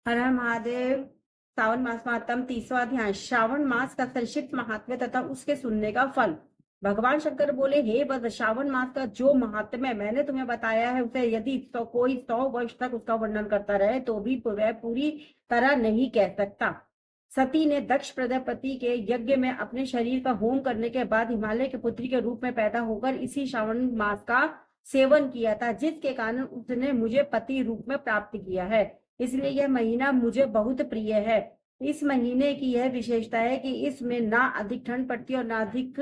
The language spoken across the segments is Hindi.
हर हर महादेव। श्रावण मास महात्म 30वां अध्याय। श्रावण मास का संक्षिप्त महात्म्य तथा उसके सुनने का फल। भगवान शंकर बोले, हे बद, श्रावण मास का जो महात्म्य मैंने तुम्हें बताया है उसे यदि तो कोई 100 वर्ष तक उसका वर्णन करता रहे तो भी वह पूरी तरह नहीं कह सकता। सती ने दक्ष प्रजापति के यज्ञ में अपने शरीर का होम करने के बाद हिमालय के पुत्री के रूप में पैदा होकर इसी श्रावण मास का सेवन किया था, जिसके कारण उसने मुझे पति रूप में प्राप्त किया है। इसलिए यह महीना मुझे बहुत प्रिय है। इस महीने की यह विशेषता है कि इसमें ना अधिक ठंड पड़ती है और ना अधिक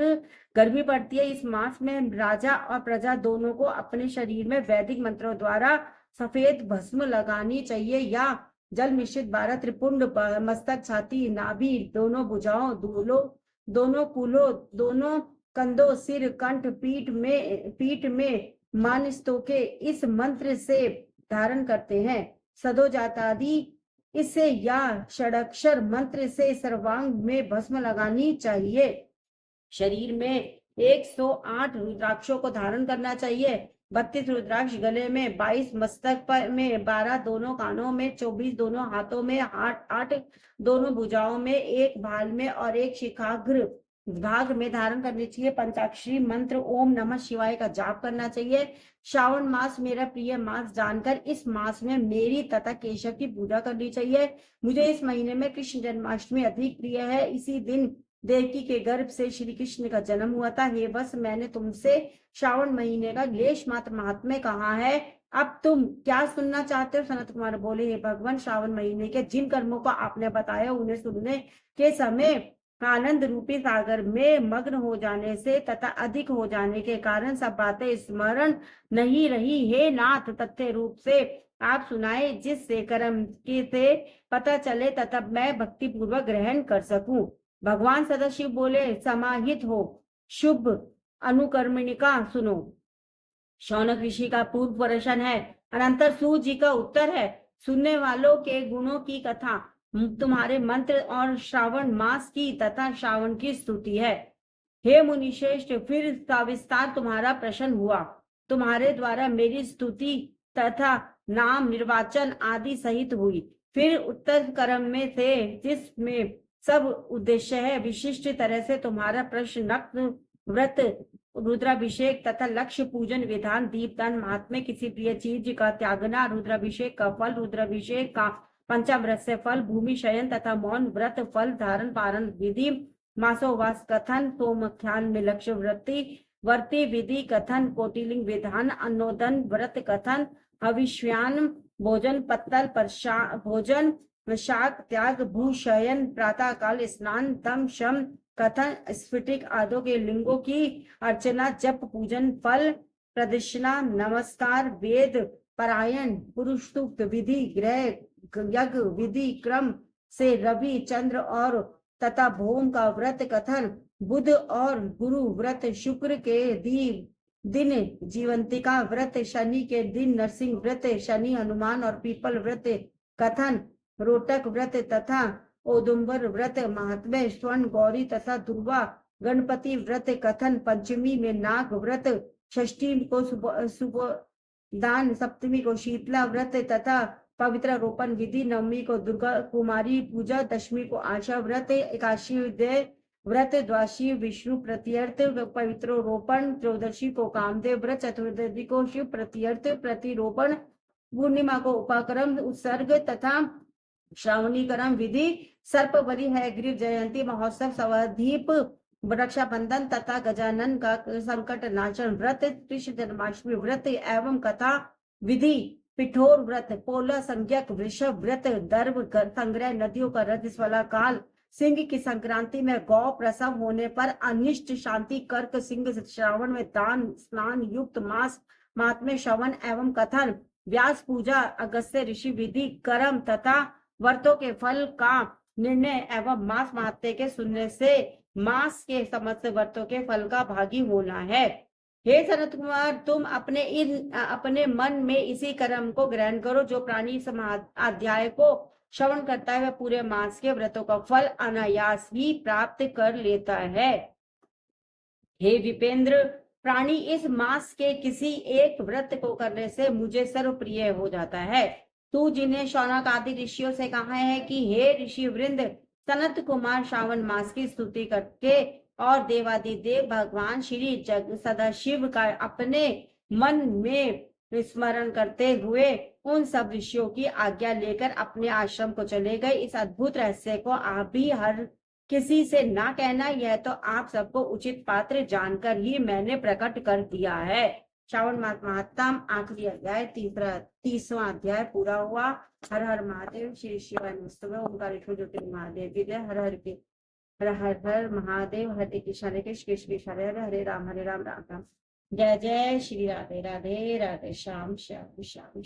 गर्मी पड़ती है। इस मास में राजा और प्रजा दोनों को अपने शरीर में वैदिक मंत्रों द्वारा सफेद भस्म लगानी चाहिए या जल मिश्रित 12 त्रिपुंड मस्तक, छाती, नाभि, दोनों भुजाओं, दोनों कूलों, दोनों कंधों, सिर, कंठ, पीठ में मानस्तोके इस मंत्र से धारण करते हैं। सदोजातादि इससे या षडाक्षर मंत्र से सर्वांग में भस्म लगानी चाहिए। शरीर में 108 रुद्राक्षों को धारण करना चाहिए। 32 रुद्राक्ष गले में, 22 मस्तक पर में, 12 दोनों कानों में, 24 दोनों हाथों में, 8 दोनों भुजाओं में, एक भाल में और एक शिखाग्र भाग में धारण करनी चाहिए। पंचाक्षरी मंत्र ओम नमः शिवाय का जाप करना चाहिए। श्रावण मास मेरा प्रिय मास जानकर इस मास में मेरी तथा केशव की पूजा करनी चाहिए। मुझे इस महीने में कृष्ण जन्माष्टमी अधिक प्रिय है। इसी दिन देवकी के गर्भ से श्री कृष्ण का जन्म हुआ था। हे बस, मैंने तुमसे श्रावण महीने का लेश मात्र महात्म्य कहा है। अब तुम क्या सुनना चाहते हो? सनत कुमार बोले, हे भगवान, श्रावण महीने के जिन कर्मों को आपने बताया उन्हें सुनने के समय आनंद रूपी सागर में मग्न हो जाने से तथा अधिक हो जाने के कारण सब बातें स्मरण नहीं रही। हे नाथ, तथ्य रूप से आप सुनाए जिससे कर्म के से पता चले तथा मैं भक्ति पूर्वक ग्रहण कर सकूं। भगवान सदाशिव बोले, समाहित हो, शुभ अनुकर्मणिका सुनो। शौनक ऋषि का पूर्व प्रश्न है, अनंतर सूत जी का उत्तर है। सुनने वालों के गुणों की कथा तुम्हारे मंत्र और श्रावण मास की तथा श्रावण की स्तुति है। हे मुनिश्रेष्ठ, फिर सविस्तार तुम्हारा प्रश्न हुआ। तुम्हारे द्वारा मेरी स्तुति तथा नाम निर्वाचन आदि सहित हुई। फिर उत्तर क्रम में थे जिसमें सब उद्देश्य है। विशिष्ट तरह से तुम्हारा प्रश्न नक्त व्रत, रुद्राभिषेक तथा लक्ष्य पूजन विधान, दीपदान, महात्म्य, किसी प्रिय चीज का त्यागना, रुद्राभिषेक का फल, रुद्राभिषेक का पंचामृत से फल, भूमि शयन तथा मौन व्रत फल, धारण पारण विधि, मासोवास कथन, सोमख्यान में लक्ष्य वर्ती विधि कथन, कोटिलिंग विधान, अन्नोदन व्रत कथन, हविष्यान भोजन, पत्तल भोजन, शाक त्याग, भूशयन, प्रातः काल स्नान, दम शम कथन, स्फटिक आदि के लिंगों की अर्चना, जप पूजन, फल प्रदक्षिणा, नमस्कार, वेद परायण, पुरुषोक्त विधि, ग्रह यज्ञ विधि क्रम से रवि, चंद्र और तथा भौम का व्रत कथन, बुध और गुरु व्रत, शुक्र के दिन जीवंतिका व्रत, शनि के दिन नरसिंह व्रत, शनि हनुमान और पीपल व्रत कथन, रोटक व्रत तथा औदुंबर व्रत महात्म्य, स्वर्ण गौरी तथा दुर्वा गणपति व्रत कथन, पंचमी में नाग व्रत, षष्ठी को सुबोदान, सप्तमी को शीतला व्रत तथा पवित्र रोपण विधि, नवमी को दुर्गा कुमारी पूजा, दशमी को आशा व्रत, एकादशी व्रत, द्वादशी विष्णु प्रत्यर्थ पवित्र रोपण, त्रयोदशी को कामदेव व्रत, चतुर्दशी को शिव प्रत्यर्थ प्रतिरोपण, पूर्णिमा को उपाकर्म उत्सर्ग तथा श्रावणी करम विधि, सर्पबलि है ग्रीव जयंती महोत्सव, सवदीप रक्षाबंधन तथा गजानन का संकट नाशन व्रत, कृष्ण जन्माष्टमी व्रत एवं कथा विधि, पिठोर व्रत, पोला संज्ञक वृषभ व्रत, दर्भ संग्रह, नदियों का रजस्वला काल, सिंह की संक्रांति में गौ प्रसव होने पर अनिष्ट शांति, कर्क सिंह श्रावण में दान स्नान युक्त मास, महात्म्य श्रवण एवं कथन, व्यास पूजा, अगस्त्य ऋषि विधि कर्म तथा व्रतों के फल का निर्णय एवं मास महात्म्य के सुनने से मास के समस्त व्रतों के फल का भागी होना है। हे सनत कुमार, तुम अपने मन में इसी कर्म को ग्रहण करो। जो प्राणी अध्याय को श्रवण करता है वह पूरे मास के व्रतों का फल अनायास ही प्राप्त कर लेता है। हे विपेंद्र, प्राणी इस मास के किसी एक व्रत को करने से मुझे सर्वप्रिय हो जाता है। तू जिन्हें शौनक आदि ऋषियों से कहा है कि हे ऋषि वृंद, सनत कुमार श्रावण मास की स्तुति करके और देवादिदेव भगवान श्री जग सदाशिव का अपने मन में स्मरण करते हुए उन सब ऋषियों की आज्ञा लेकर अपने आश्रम को चले गए। इस अद्भुत रहस्य को आप भी हर किसी से ना कहना, यह तो आप सबको उचित पात्र जानकर ही मैंने प्रकट कर दिया है। श्रावण मास महात्म आखिरी अध्याय 30वां अध्याय पूरा हुआ। हर हर महादेव। श्री शिवाय नमस्तुभ्यं। ओंकारेश्वर ज्योतिर्लिंग महादेव की जय। हर हर के हर हर हर महादेव। हरे कृष्ण हरे कृष्ण कृष्ण कृष्ण हरे हरे, हरे राम राम राम। जय जय श्री राधे राधे, राधे श्याम श्याम श्याम।